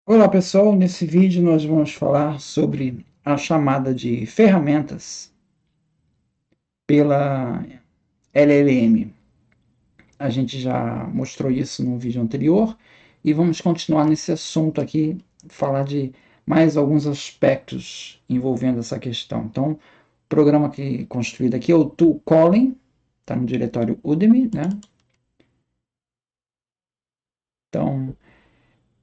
Olá pessoal, nesse vídeo nós vamos falar sobre a chamada de ferramentas pela LLM. A gente já mostrou isso no vídeo anterior e vamos continuar nesse assunto aqui, falar de mais alguns aspectos envolvendo essa questão. Então, o programa que construído aqui é o Tool Calling, está no diretório Udemy, né? Então,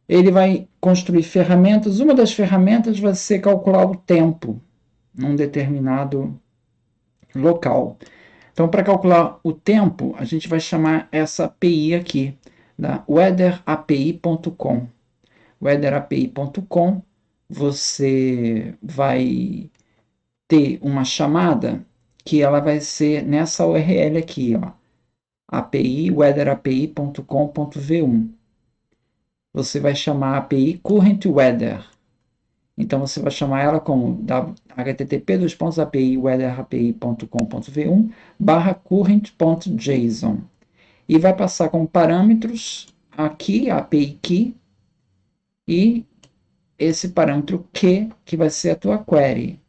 ele vai construir ferramentas. Uma das ferramentas vai ser calcular o tempo num determinado local. Então, para calcular o tempo, a gente vai chamar essa API aqui, da weatherapi.com. weatherapi.com, você vai ter uma chamada que ela vai ser nessa URL aqui, ó, API weatherapi.com.v1. Você vai chamar a API Current Weather. Então você vai chamar ela como http://api weatherapi.com.v1/current.json e vai passar como parâmetros aqui a API key e esse parâmetro que vai ser a tua query,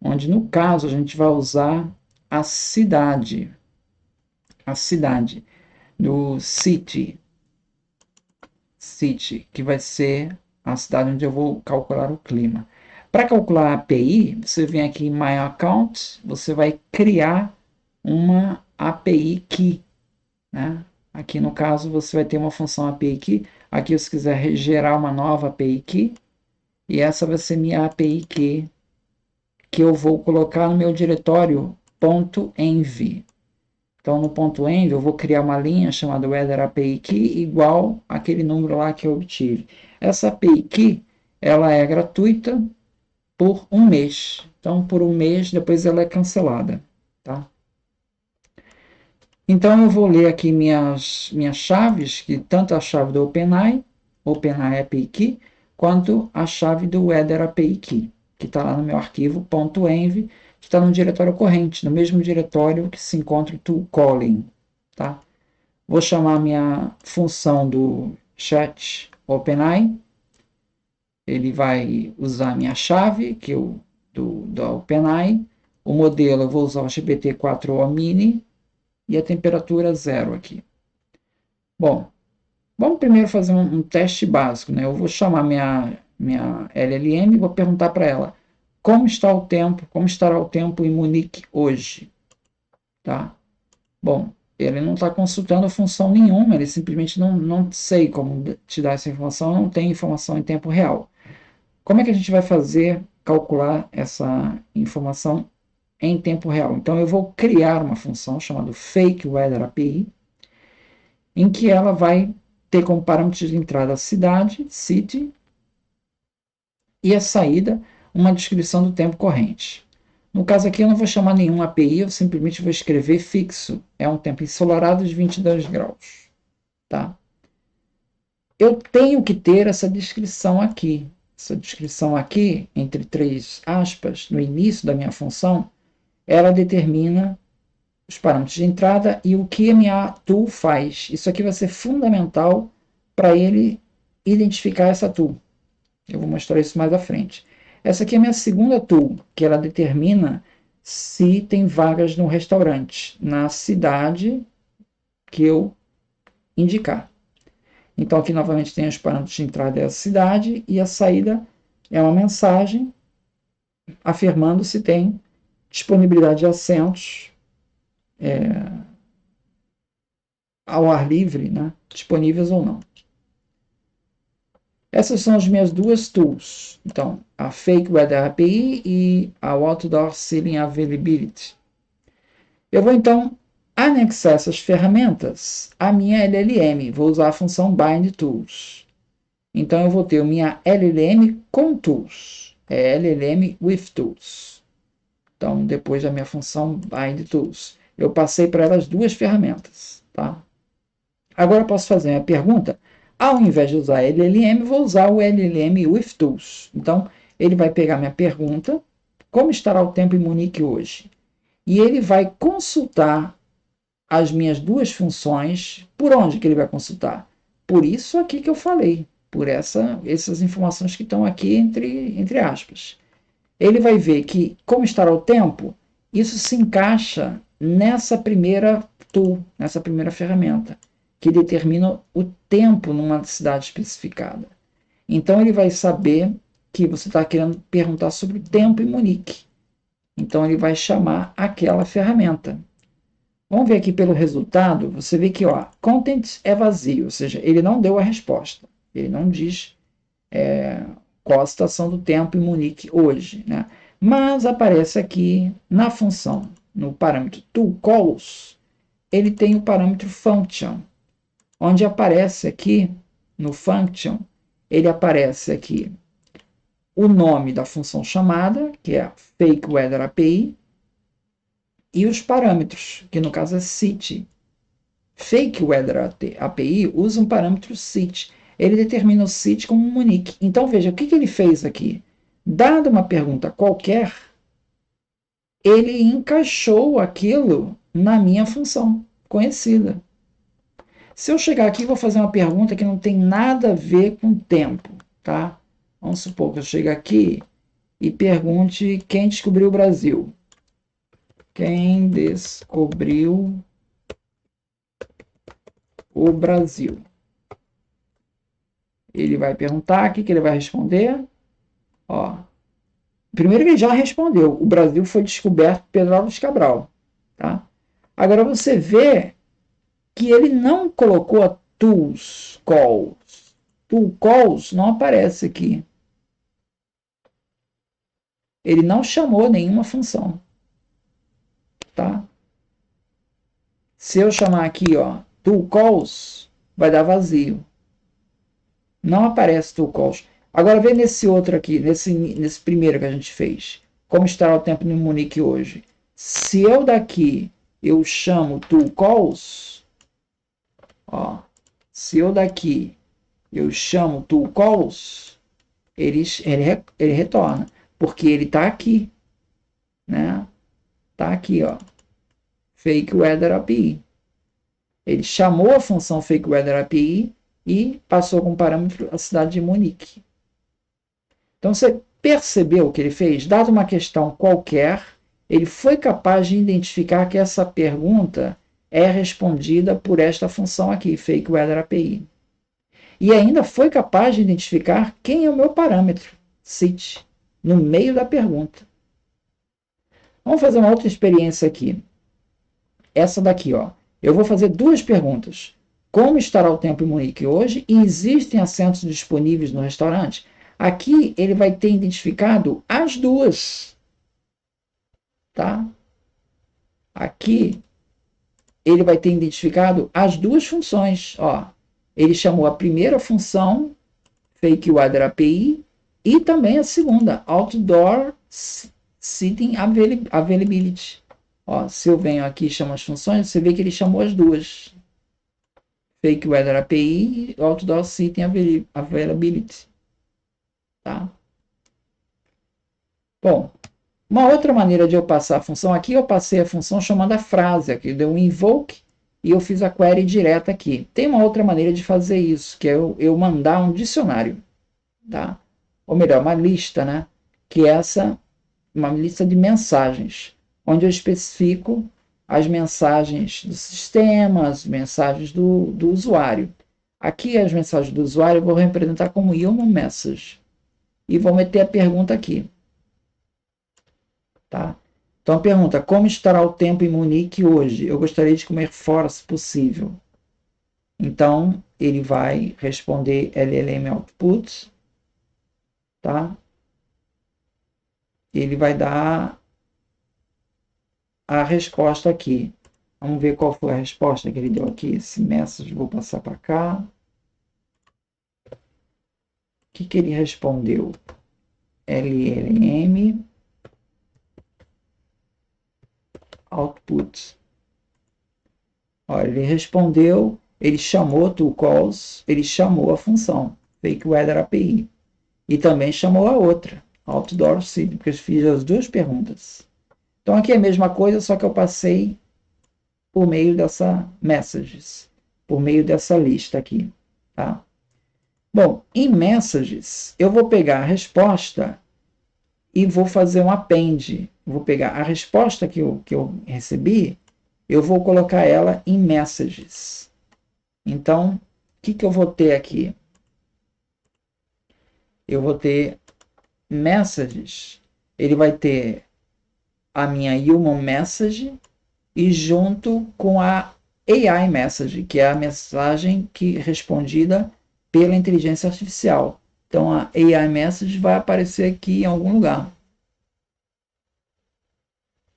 onde no caso a gente vai usar a cidade do city, que vai ser a cidade onde eu vou calcular o clima. Para calcular a API, você vem aqui em My Account, você vai criar uma API Key, né? Aqui no caso você vai ter uma função API Key, aqui se quiser gerar uma nova API Key, e essa vai ser minha API Key, que eu vou colocar no meu diretório .env. Então, no .env, eu vou criar uma linha chamada Weather API Key igual aquele número lá que eu obtive. Essa API Key, ela é gratuita por um mês. Então, por um mês, depois ela é cancelada. Tá? Então, eu vou ler aqui minhas chaves, que tanto a chave do OpenAI API Key, quanto a chave do Weather API Key, que está lá no meu arquivo .env, que está no diretório corrente, no mesmo diretório que se encontra o tool calling. Tá? Vou chamar minha função do chat OpenAI. Ele vai usar a minha chave, que eu da OpenAI. O modelo eu vou usar o GPT-4o Mini e a temperatura 0 aqui. Bom, vamos primeiro fazer um teste básico, né? Eu vou chamar minha LLM e vou perguntar para ela como está o tempo, como estará o tempo em Munique hoje, tá? Bom, ele não está consultando função nenhuma, ele simplesmente não sei como te dar essa informação, não tem informação em tempo real. Como é que a gente vai fazer, calcular essa informação em tempo real? Então, eu vou criar uma função chamada Fake Weather API, em que ela vai ter como parâmetros de entrada a cidade, city, e a saída, uma descrição do tempo corrente. No caso aqui eu não vou chamar nenhuma API, eu simplesmente vou escrever fixo. É um tempo ensolarado de 22 graus. Tá? Eu tenho que ter essa descrição aqui. Essa descrição aqui, entre 3 aspas, no início da minha função, ela determina os parâmetros de entrada e o que a minha tool faz. Isso aqui vai ser fundamental para ele identificar essa tool. Eu vou mostrar isso mais à frente. Essa aqui é a minha segunda tool, que ela determina se tem vagas no restaurante, na cidade que eu indicar. Então aqui novamente tem os parâmetros de entrada é a cidade e a saída é uma mensagem afirmando se tem disponibilidade de assentos ao ar livre, né, disponíveis ou não. Essas são as minhas duas tools. Então, a Fake Weather API e a Outdoor Ceiling Availability. Eu vou então anexar essas ferramentas à minha LLM. Vou usar a função Bind Tools. Então, eu vou ter a minha LLM com tools. É LLM with tools. Então, depois da minha função Bind Tools, eu passei para elas duas ferramentas. Tá? Agora eu posso fazer a pergunta. Ao invés de usar LLM, vou usar o LLM with tools. Então, ele vai pegar minha pergunta, como estará o tempo em Munique hoje? E ele vai consultar as minhas duas funções. Por onde que ele vai consultar? Por isso aqui que eu falei. por essas informações que estão aqui entre aspas. Ele vai ver que, como estará o tempo, isso se encaixa nessa primeira tool, nessa primeira ferramenta, que determina o tempo numa cidade especificada. Então ele vai saber que você está querendo perguntar sobre o tempo em Munique. Então ele vai chamar aquela ferramenta. Vamos ver aqui pelo resultado, você vê que content é vazio, ou seja, ele não deu a resposta. Ele não diz qual a situação do tempo em Munique hoje, né? Mas aparece aqui na função, no parâmetro toCalls, ele tem o parâmetro function, onde aparece aqui no function, ele aparece aqui o nome da função chamada, que é fake weather API, e os parâmetros, que no caso é city. Fake weather API usa um parâmetro city. Ele determina o city como um unique. Então veja, o que ele fez aqui? Dada uma pergunta qualquer, ele encaixou aquilo na minha função conhecida. Se eu chegar aqui e vou fazer uma pergunta que não tem nada a ver com tempo, tá? Vamos supor que eu chegue aqui e pergunte quem descobriu o Brasil. Quem descobriu o Brasil? Ele vai perguntar, o que ele vai responder? Primeiro ele já respondeu, o Brasil foi descoberto por Pedro Álvares Cabral. Tá? Agora você vê que ele não colocou a tools calls. Tool calls não aparece aqui. Ele não chamou nenhuma função. Tá? Se eu chamar aqui, tool calls, vai dar vazio. Não aparece tool calls. Agora vê nesse outro aqui, nesse primeiro que a gente fez. Como estará o tempo em Munique hoje? Se eu daqui eu chamo tool calls, se eu daqui eu chamo tool calls, ele retorna, porque ele está aqui, né? Está aqui, fake weather API. Ele chamou a função fake weather API e passou como parâmetro a cidade de Munique. Então você percebeu o que ele fez? Dado uma questão qualquer, ele foi capaz de identificar que essa pergunta é respondida por esta função aqui, fake weather API. E ainda foi capaz de identificar quem é o meu parâmetro, city, no meio da pergunta. Vamos fazer uma outra experiência aqui. Essa daqui, eu vou fazer duas perguntas. Como estará o tempo em Munique hoje? E existem assentos disponíveis no restaurante? Aqui ele vai ter identificado as duas. Tá? Aqui ele vai ter identificado as duas funções. Ele chamou a primeira função, fake weather API, e também a segunda, outdoor seating availability. Se eu venho aqui e chamo as funções, você vê que ele chamou as duas. Fake weather API e outdoor seating availability. Tá? Bom, uma outra maneira de eu passar a função aqui, eu passei a função chamando a frase, aqui deu um invoke e eu fiz a query direta aqui. Tem uma outra maneira de fazer isso, que é eu mandar um dicionário, tá? Ou melhor, uma lista, né? Que é uma lista de mensagens, onde eu especifico as mensagens do sistema, as mensagens do usuário. Aqui as mensagens do usuário eu vou representar como human message. E vou meter a pergunta aqui. Tá? Então a pergunta, como estará o tempo em Munique hoje? Eu gostaria de comer fora, se possível. Então ele vai responder LLM output. Tá? Ele vai dar a resposta aqui. Vamos ver qual foi a resposta que ele deu aqui. Esse message, vou passar para cá. O que ele respondeu? LLM output. Ele respondeu, ele chamou toCalls, ele chamou a função fake weather API e também chamou a outra, outdoor seating, porque eu fiz as duas perguntas. Então aqui é a mesma coisa, só que eu passei por meio dessa messages, por meio dessa lista aqui, tá? Bom, em messages, eu vou pegar a resposta e vou fazer um append. Vou pegar a resposta que eu recebi, eu vou colocar ela em messages. Então, o que eu vou ter aqui? Eu vou ter messages. Ele vai ter a minha human message e junto com a AI message, que é a mensagem que respondida pela inteligência artificial. Então a AI message vai aparecer aqui em algum lugar.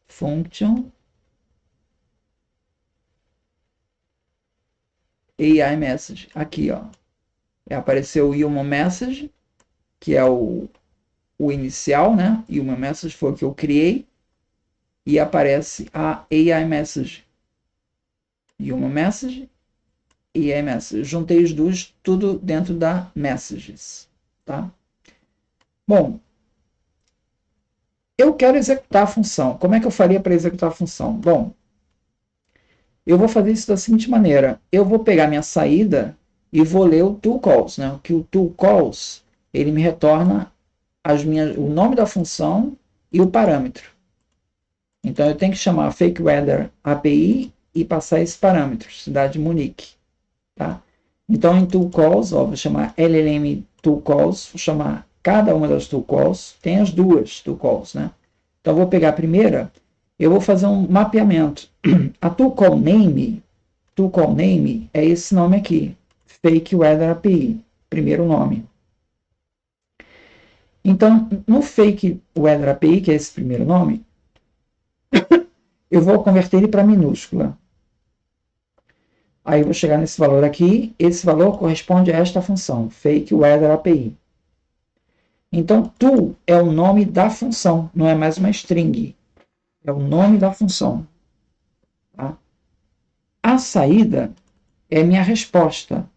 Function AI message. Aqui, ó. Apareceu o human message, que é o inicial, né? Human message foi o que eu criei. E aparece a AI message. Human message e AI message. Juntei os dois, tudo dentro da messages. Tá? Bom, eu quero executar a função. Como é que eu faria para executar a função? Bom, eu vou fazer isso da seguinte maneira. Eu vou pegar minha saída e vou ler o toCalls. Né? Que o toCalls, ele me retorna o nome da função e o parâmetro. Então, eu tenho que chamar a FakeWeather API e passar esse parâmetro, cidade de Munique. Tá? Então, em toCalls, vou chamar LLM toCalls, vou chamar cada uma das toCalls, tem as duas toCalls, né? Então, eu vou pegar a primeira, eu vou fazer um mapeamento. A toCall name é esse nome aqui, FakeWeather API, primeiro nome. Então, no FakeWeather API, que é esse primeiro nome, eu vou converter ele para minúscula. Aí eu vou chegar nesse valor aqui, esse valor corresponde a esta função, FakeWeather API. Então, to é o nome da função, não é mais uma string. É o nome da função. Tá? A saída é minha resposta.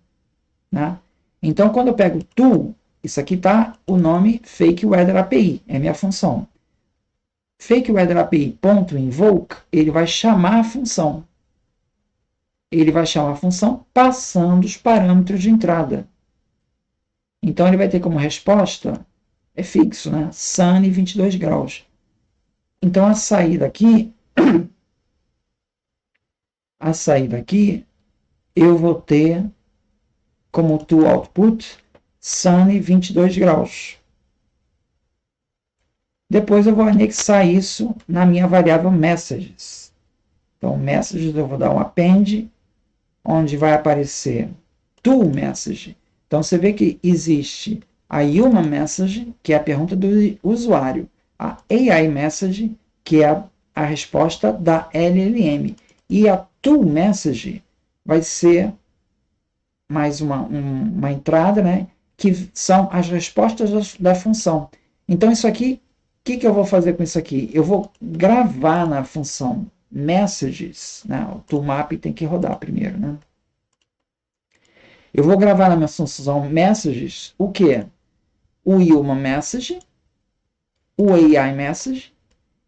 Né? Então, quando eu pego to, isso aqui está o nome FakeWeather API, é minha função. FakeWeather API.invoke, ele vai chamar a função. Ele vai chamar a função passando os parâmetros de entrada. Então, ele vai ter como resposta, é fixo, né? Sun 22 graus. Então, a saída aqui, eu vou ter como to output Sun 22 graus. Depois eu vou anexar isso na minha variável messages. Então, messages eu vou dar um append, onde vai aparecer toMessage. Então, você vê que existe a human message, que é a pergunta do usuário, a AI message, que é a resposta da LLM, e a toMessage vai ser mais uma entrada, né, que são as respostas da função. Então, isso aqui, o que eu vou fazer com isso aqui? Eu vou gravar na função messages, né, o toMap tem que rodar primeiro, né? Eu vou gravar na minha função messages o que? O human message, o AI message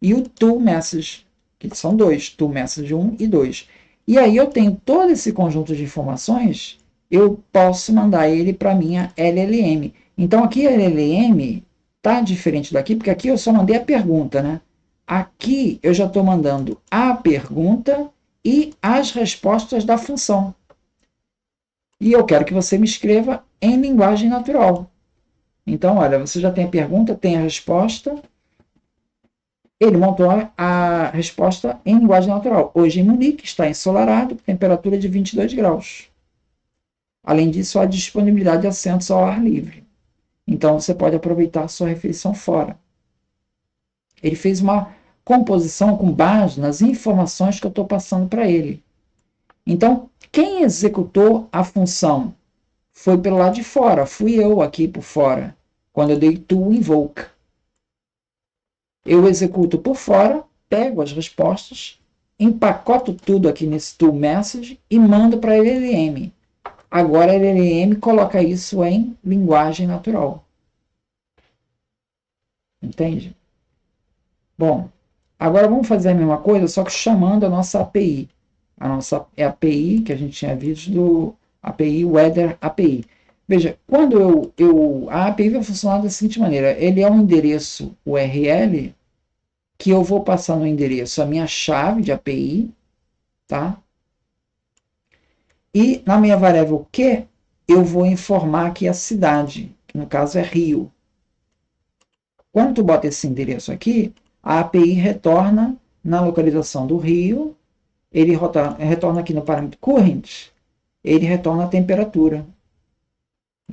e o toMessage, que são dois, toMessage 1 e 2. E aí eu tenho todo esse conjunto de informações, eu posso mandar ele para a minha LLM. Então aqui a LLM está diferente daqui, porque aqui eu só mandei a pergunta, né? Aqui eu já estou mandando a pergunta e as respostas da função. E eu quero que você me escreva em linguagem natural. Então, olha, você já tem a pergunta, tem a resposta. Ele montou a resposta em linguagem natural. Hoje em Munique está ensolarado, temperatura de 22 graus. Além disso, há disponibilidade de assentos ao ar livre. Então, você pode aproveitar a sua refeição fora. Ele fez uma composição com base nas informações que eu estou passando para ele. Então, quem executou a função foi pelo lado de fora, fui eu aqui por fora, quando eu dei toInvoke. Eu executo por fora, pego as respostas, empacoto tudo aqui nesse toMessage e mando para a LLM. Agora a LLM coloca isso em linguagem natural. Entende? Bom, agora vamos fazer a mesma coisa, só que chamando a nossa API. A nossa API que a gente tinha visto do API Weather API. Veja, quando a API vai funcionar da seguinte maneira, ele é um endereço URL que eu vou passar no endereço a minha chave de API, tá? E na minha variável Q, eu vou informar aqui a cidade, que no caso é Rio. Quando tu bota esse endereço aqui, a API retorna na localização do Rio, ele retorna aqui no parâmetro current, ele retorna a temperatura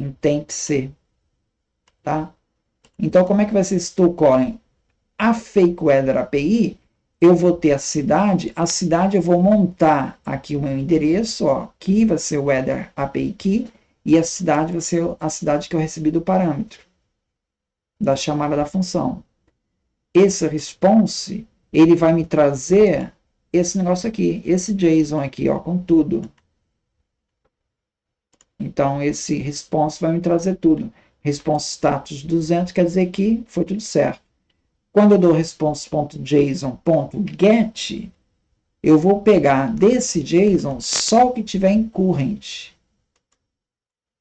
em temp_c, tá? Então, como é que vai ser esse tool calling? A fake weather API, eu vou ter a cidade eu vou montar aqui o meu endereço, ó, aqui vai ser o weather API key, e a cidade vai ser a cidade que eu recebi do parâmetro, da chamada da função. Esse response, ele vai me trazer esse negócio aqui, esse JSON aqui, ó, com tudo. Então, esse response vai me trazer tudo. Response status 200 quer dizer que foi tudo certo. Quando eu dou response.json.get, eu vou pegar desse JSON só o que tiver em current.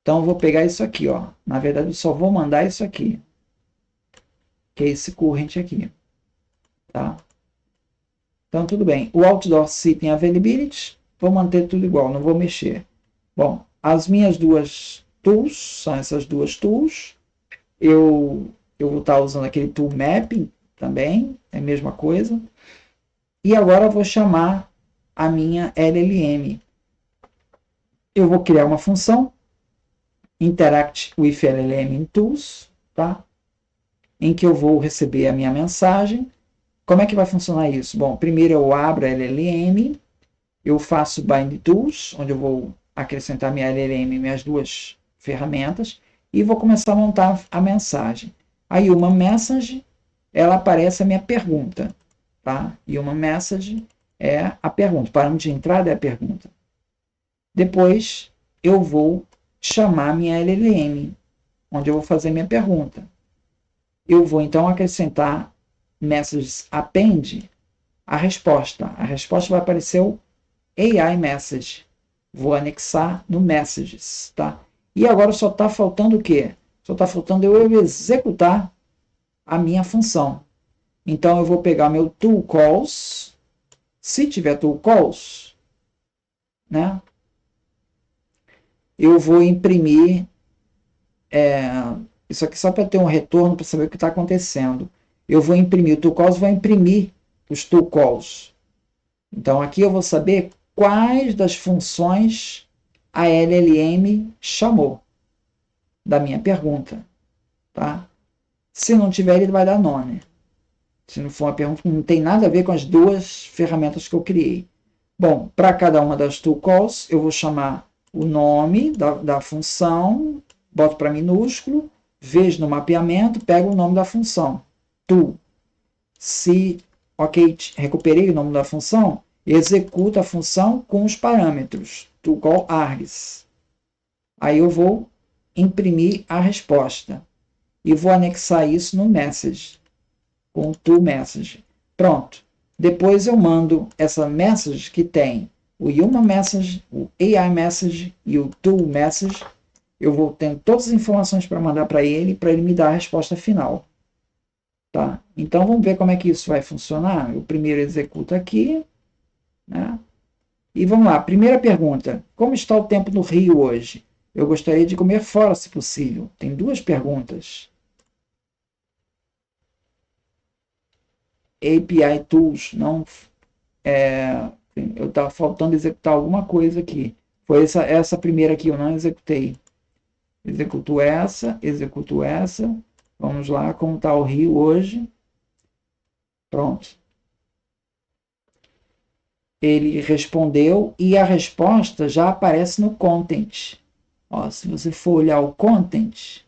Então, eu vou pegar isso aqui, ó. Na verdade, eu só vou mandar isso aqui, que é esse current aqui, tá? Então, tudo bem. O outdoor sitting availability, vou manter tudo igual, não vou mexer. Bom, as minhas duas tools, são essas duas tools. Eu vou estar usando aquele tool mapping também, é a mesma coisa. E agora eu vou chamar a minha LLM. Eu vou criar uma função, interact with LLM in tools, tá? Em que eu vou receber a minha mensagem. Como é que vai funcionar isso? Bom, primeiro eu abro a LLM, eu faço bind tools, onde eu vou acrescentar minha LLM e minhas duas ferramentas, e vou começar a montar a mensagem. Aí uma message, ela aparece a minha pergunta, tá? E uma message é a pergunta, o parâmetro de entrada é a pergunta. Depois eu vou chamar minha LLM, onde eu vou fazer minha pergunta. Eu vou então acrescentar messages append a resposta. A resposta vai aparecer o AI message. Vou anexar no messages, tá? E agora só está faltando o quê? Só está faltando eu executar a minha função. Então eu vou pegar meu tool calls, se tiver tool calls, né? Eu vou imprimir isso aqui só para ter um retorno para saber o que está acontecendo. Eu vou imprimir o tool calls, vou imprimir os tool calls. Então aqui eu vou saber quais das funções a LLM chamou da minha pergunta, tá? Se não tiver, ele vai dar nome. Se não for uma pergunta que não tem nada a ver com as duas ferramentas que eu criei. Bom, para cada uma das tool calls, eu vou chamar o nome da função, boto para minúsculo, vejo no mapeamento, pego o nome da função, tool. Se, ok, recuperei o nome da função, executa a função com os parâmetros, tool call args. Aí eu vou imprimir a resposta e vou anexar isso no message, com o tool message. Pronto. Depois eu mando essa message que tem o human message, o AI message e o tool message. Eu vou ter todas as informações para mandar para ele me dar a resposta final. Tá? Então vamos ver como é que isso vai funcionar. Eu primeiro executo aqui, né? E vamos lá. Primeira pergunta: como está o tempo no Rio hoje? Eu gostaria de comer fora, se possível. Tem duas perguntas. API Tools, não. Eu estava faltando executar alguma coisa aqui. Foi essa primeira aqui, eu não executei. Executo essa, executo essa. Vamos lá, como está o Rio hoje. Pronto. Ele respondeu e a resposta já aparece no content. Ó, se você for olhar o content,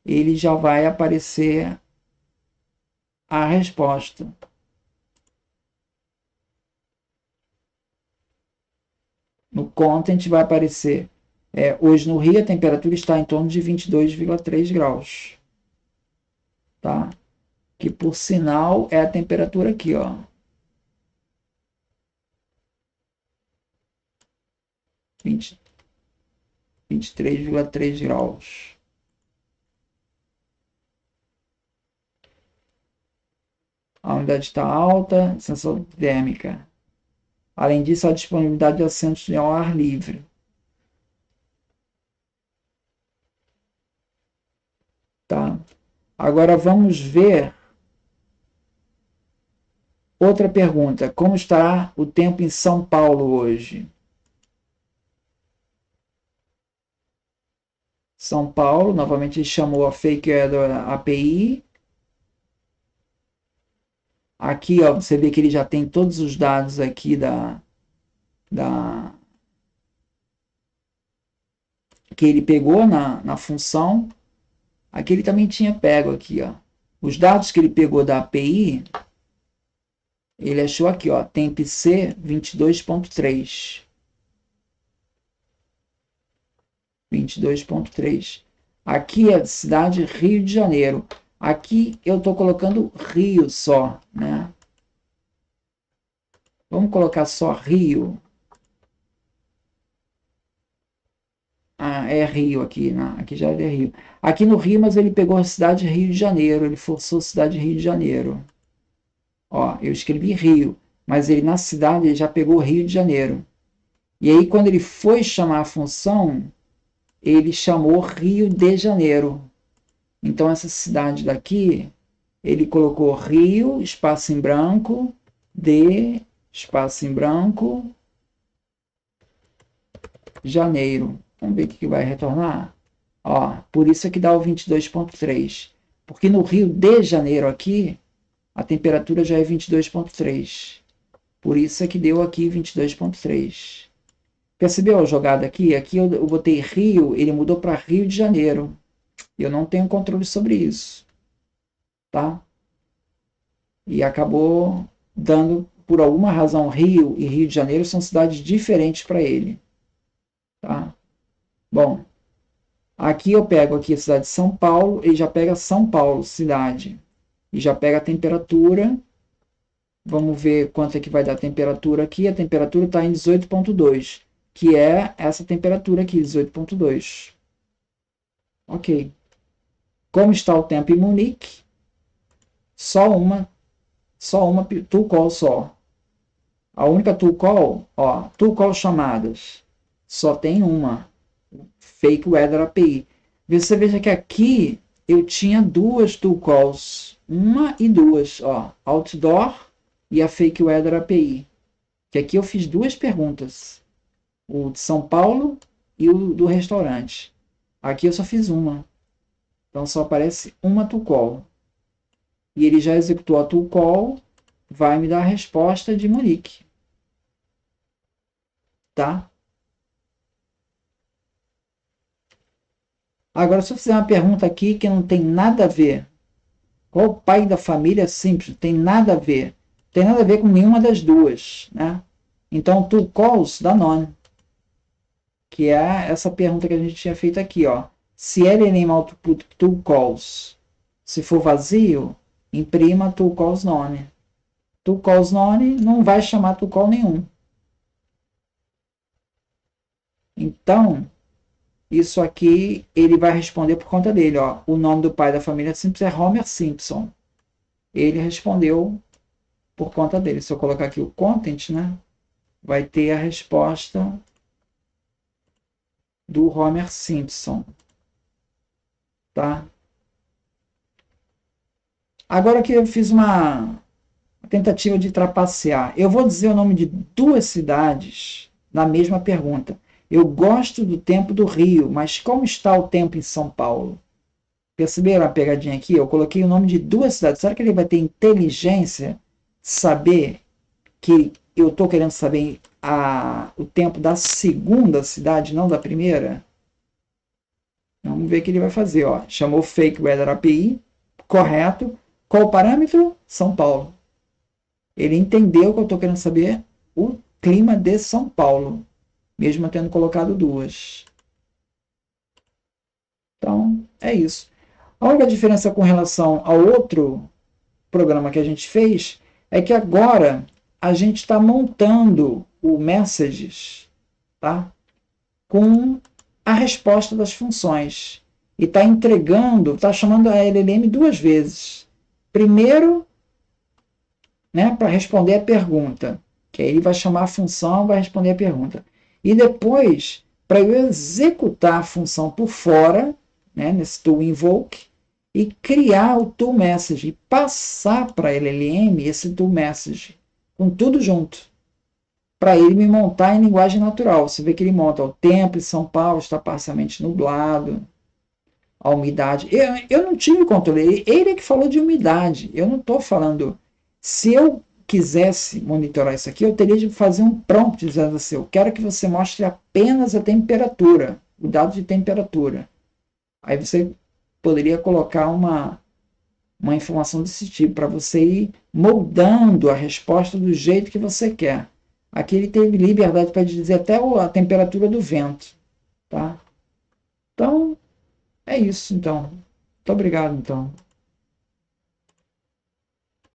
ele já vai aparecer a resposta. No content vai aparecer. Hoje no Rio a temperatura está em torno de 22,3 graus. Tá? Que por sinal é a temperatura aqui, ó. 20, 23,3 graus. A umidade está alta, sensação térmica. Além disso, a disponibilidade de assentos ao ar livre. Tá? Agora vamos ver outra pergunta. Como estará o tempo em São Paulo hoje? São Paulo, novamente ele chamou a Fake Weather API. Aqui, ó, você vê que ele já tem todos os dados aqui que ele pegou na função. Aqui ele também tinha pego aqui, ó. Os dados que ele pegou da API, ele achou aqui, ó, temp C 22.3. 22.3. Aqui é a cidade Rio de Janeiro. Aqui eu estou colocando Rio só, né? Vamos colocar só Rio. Ah, é Rio aqui, né? Aqui já é Rio. Aqui no Rio, mas ele pegou a cidade Rio de Janeiro. Ele forçou a cidade Rio de Janeiro. Ó, eu escrevi Rio, mas ele na cidade ele já pegou Rio de Janeiro. E aí quando ele foi chamar a função, ele chamou Rio de Janeiro. Então essa cidade daqui, ele colocou Rio, espaço em branco, de, espaço em branco, Janeiro. Vamos ver o que vai retornar. Ó, por isso é que dá o 22.3. Porque no Rio de Janeiro aqui, a temperatura já é 22.3. Por isso é que deu aqui 22.3. Percebeu a jogada aqui? Aqui eu botei Rio, ele mudou para Rio de Janeiro. Eu não tenho controle sobre isso. Tá? E acabou dando, por alguma razão, Rio e Rio de Janeiro são cidades diferentes para ele. Tá? Bom, aqui eu pego aqui a cidade de São Paulo, ele já pega São Paulo, cidade. E já pega a temperatura. Vamos ver quanto é que vai dar a temperatura aqui. A temperatura está em 18.2, que é essa temperatura aqui, 18.2. Ok. Como está o tempo em Munique? Só uma tool call só. A única tool call, ó, tool call chamadas, só tem uma. Fake Weather API. Você veja que aqui eu tinha duas tool calls. Uma e duas, ó. Outdoor e a Fake Weather API. Que aqui eu fiz duas perguntas. O de São Paulo e o do restaurante. Aqui eu só fiz uma. Então só aparece uma tool call. E ele já executou a tool call, vai me dar a resposta de Munique. Tá? Agora, se eu fizer uma pergunta aqui que não tem nada a ver, qual o pai da família simples? Não tem nada a ver. Não tem nada a ver com nenhuma das duas, né? Então, tool calls da none, que é essa pergunta que a gente tinha feito aqui, ó. Se LNAME output tool calls, se for vazio, imprima tool calls none. Tool calls none não vai chamar tool call nenhum. Então, isso aqui ele vai responder por conta dele, ó. O nome do pai da família simples é Homer Simpson. Ele respondeu por conta dele. Se eu colocar aqui o content, né, vai ter a resposta do Homer Simpson. Tá? Agora que eu fiz uma tentativa de trapacear, eu vou dizer o nome de duas cidades na mesma pergunta. Eu gosto do tempo do Rio, mas como está o tempo em São Paulo? Perceberam a pegadinha aqui? Eu coloquei o nome de duas cidades. Será que ele vai ter inteligência de saber que eu estou querendo saber o tempo da segunda cidade, não da primeira? Vamos ver o que ele vai fazer. Ó. Chamou Fake Weather API, correto. Qual o parâmetro? São Paulo. Ele entendeu que eu estou querendo saber o clima de São Paulo, mesmo tendo colocado duas. Então, é isso. A única diferença com relação ao outro programa que a gente fez é que agora a gente está montando o Messages, tá? Com a resposta das funções. E está entregando, está chamando a LLM duas vezes. Primeiro, né, para responder a pergunta, que aí ele vai chamar a função, vai responder a pergunta. E depois, para eu executar a função por fora, né, nesse tool invoke, e criar o tool message, e passar para a LLM esse tool message, com tudo junto, para ele me montar em linguagem natural. Você vê que ele monta o tempo de São Paulo está parcialmente nublado, a umidade. Eu não tive controle, ele é que falou de umidade, eu não estou falando. Se eu quisesse monitorar isso aqui, eu teria de fazer um prompt dizendo assim, eu quero que você mostre apenas a temperatura, o dado de temperatura. Aí você poderia colocar uma informação desse tipo, para você ir moldando a resposta do jeito que você quer. Aqui ele teve liberdade para dizer até a temperatura do vento. Tá? Então, é isso, então. Muito obrigado, então.